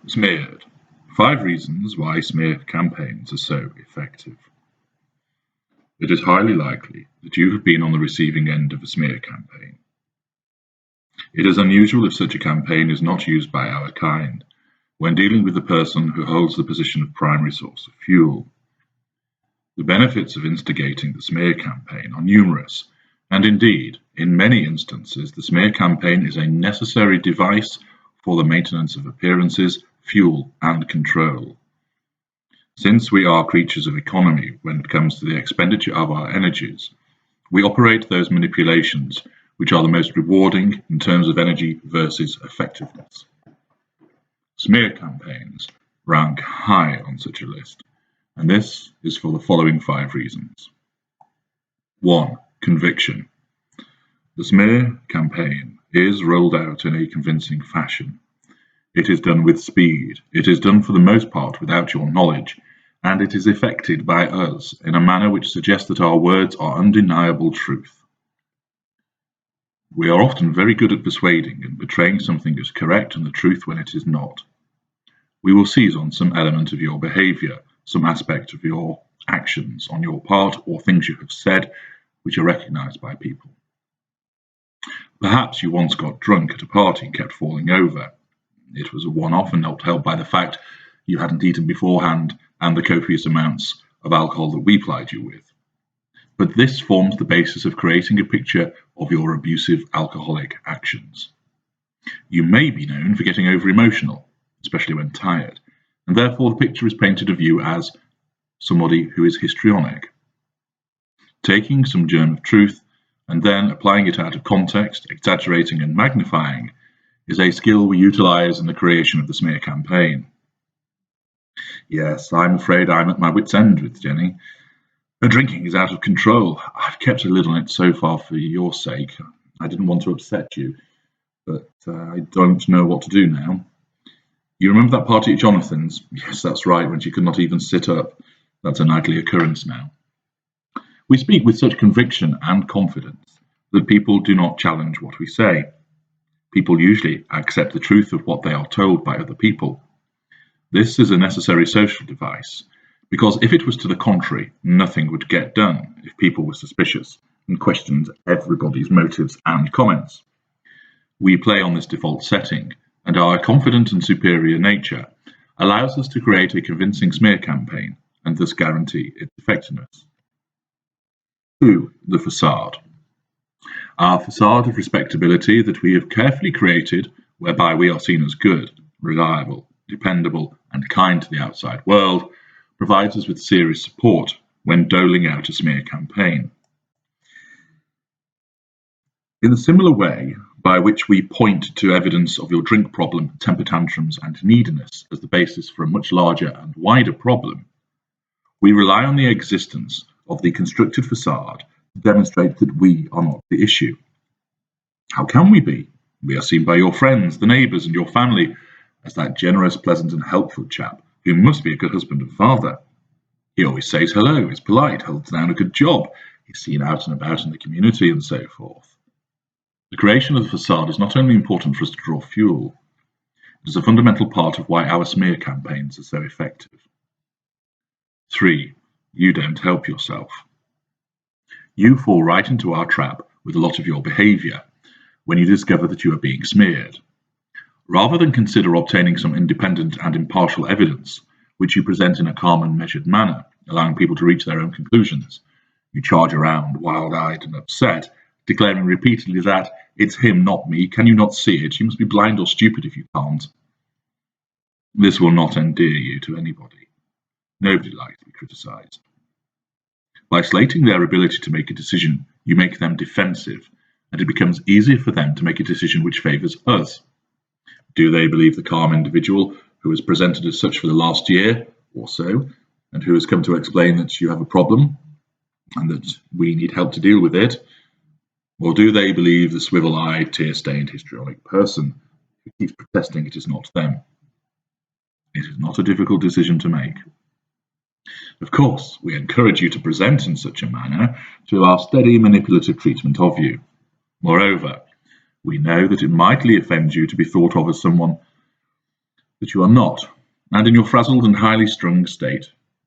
Smeared. 5 reasons why smear campaigns are so effective. It is highly likely that you have been on the receiving end of a smear campaign. It is unusual if such a campaign is not used by our kind when dealing with the person who holds the position of primary source of fuel. The benefits of instigating the smear campaign are numerous, and indeed, in many instances, the smear campaign is a necessary device for the maintenance of appearances, fuel, and control. Since we are creatures of economy when it comes to the expenditure of our energies, we operate those manipulations which are the most rewarding in terms of energy versus effectiveness. Smear campaigns rank high on such a list, and this is for the following 5 reasons. 1. Conviction. The smear campaign is rolled out in a convincing fashion. It is done with speed, it is done for the most part without your knowledge, and it is effected by us in a manner which suggests that our words are undeniable truth. We are often very good at persuading and portraying something as correct and the truth when it is not. We will seize on some element of your behavior, some aspect of your actions on your part, or things you have said which are recognized by people. Perhaps you once got drunk at a party and kept falling over. It was a one-off and not helped by the fact you hadn't eaten beforehand and the copious amounts of alcohol that we plied you with. But this forms the basis of creating a picture of your abusive alcoholic actions. You may be known for getting over-emotional, especially when tired, and therefore the picture is painted of you as somebody who is histrionic. Taking some germ of truth and then applying it out of context, exaggerating and magnifying, is a skill we utilize in the creation of the smear campaign. Yes, I'm afraid I'm at my wit's end with Jenny. Her drinking is out of control. I've kept a lid on it so far for your sake. I didn't want to upset you, but I don't know what to do now. You remember that party at Jonathan's? Yes, that's right, when she could not even sit up. That's a nightly occurrence now. We speak with such conviction and confidence that people do not challenge what we say. People usually accept the truth of what they are told by other people. This is a necessary social device, because if it was to the contrary, nothing would get done if people were suspicious and questioned everybody's motives and comments. We play on this default setting, and our confident and superior nature allows us to create a convincing smear campaign and thus guarantee its effectiveness. 2. The facade. Our facade of respectability that we have carefully created, whereby we are seen as good, reliable, dependable, and kind to the outside world, provides us with serious support when doling out a smear campaign. In a similar way, by which we point to evidence of your drink problem, temper tantrums, and neediness as the basis for a much larger and wider problem, we rely on the existence of the constructed facade to demonstrate that we are not the issue. How can we be? We are seen by your friends, the neighbours, and your family as that generous, pleasant, and helpful chap who must be a good husband and father. He always says hello, is polite, holds down a good job, he's seen out and about in the community, and so forth. The creation of the facade is not only important for us to draw fuel, it is a fundamental part of why our smear campaigns are so effective. 3. You don't help yourself. You fall right into our trap with a lot of your behaviour when you discover that you are being smeared. Rather than consider obtaining some independent and impartial evidence, which you present in a calm and measured manner, allowing people to reach their own conclusions, you charge around wild-eyed and upset, declaring repeatedly that it's him, not me, can you not see it? You must be blind or stupid if you can't. This will not endear you to anybody. Nobody likes to be criticised. By slating their ability to make a decision, you make them defensive, and it becomes easier for them to make a decision which favours us. Do they believe the calm individual who has presented as such for the last year or so, and who has come to explain that you have a problem and that we need help to deal with it? Or do they believe the swivel-eyed, tear-stained, histrionic person who keeps protesting it is not them? It is not a difficult decision to make. Of course, we encourage you to present in such a manner through our steady manipulative treatment of you. Moreover, we know that it mightily offends you to be thought of as someone that you are not, and in your frazzled and highly strung state,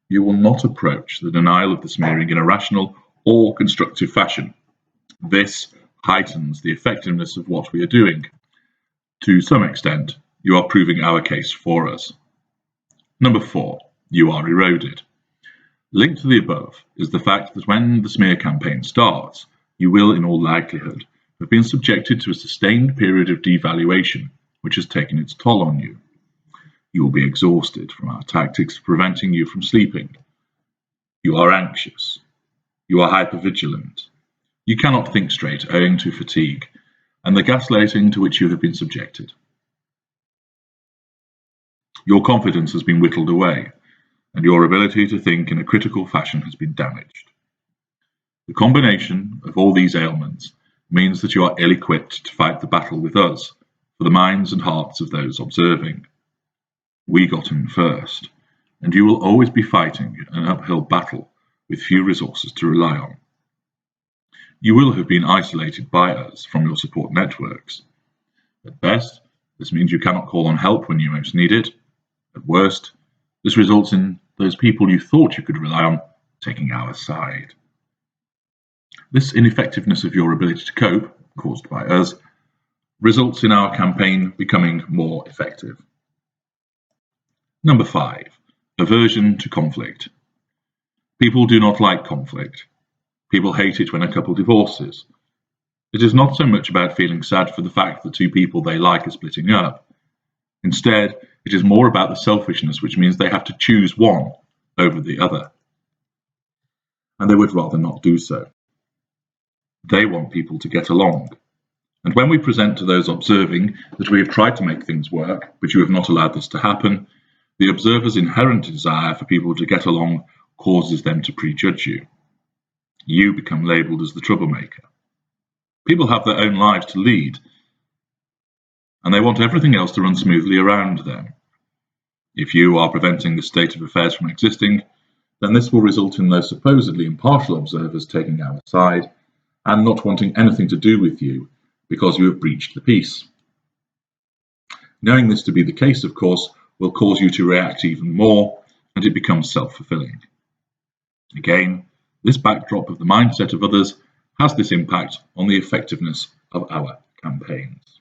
you will not approach the denial of the smearing in a rational or constructive fashion. This heightens the effectiveness of what we are doing. To some extent, you are proving our case for us. Number 4, you are eroded. Linked to the above is the fact that when the smear campaign starts, you will, in all likelihood, have been subjected to a sustained period of devaluation, which has taken its toll on you. You will be exhausted from our tactics preventing you from sleeping. You are anxious. You are hypervigilant. You cannot think straight owing to fatigue and the gaslighting to which you have been subjected. Your confidence has been whittled away, and your ability to think in a critical fashion has been damaged. The combination of all these ailments means that you are ill-equipped to fight the battle with us for the minds and hearts of those observing. We got in first, and you will always be fighting an uphill battle with few resources to rely on. You will have been isolated by us from your support networks. At best, this means you cannot call on help when you most need it. At worst, this results in those people you thought you could rely on taking our side. This ineffectiveness of your ability to cope, caused by us, results in our campaign becoming more effective. Number 5, aversion to conflict. People do not like conflict. People hate it when a couple divorces. It is not so much about feeling sad for the fact that two people they like are splitting up. Instead, it is more about the selfishness which means they have to choose one over the other. And they would rather not do so. They want people to get along. And when we present to those observing that we have tried to make things work, but you have not allowed this to happen, the observer's inherent desire for people to get along causes them to prejudge you. You become labelled as the troublemaker. People have their own lives to lead, and they want everything else to run smoothly around them. If you are preventing this state of affairs from existing, then this will result in those supposedly impartial observers taking our side and not wanting anything to do with you because you have breached the peace. Knowing this to be the case, of course, will cause you to react even more, and it becomes self-fulfilling. Again, this backdrop of the mindset of others has this impact on the effectiveness of our campaigns.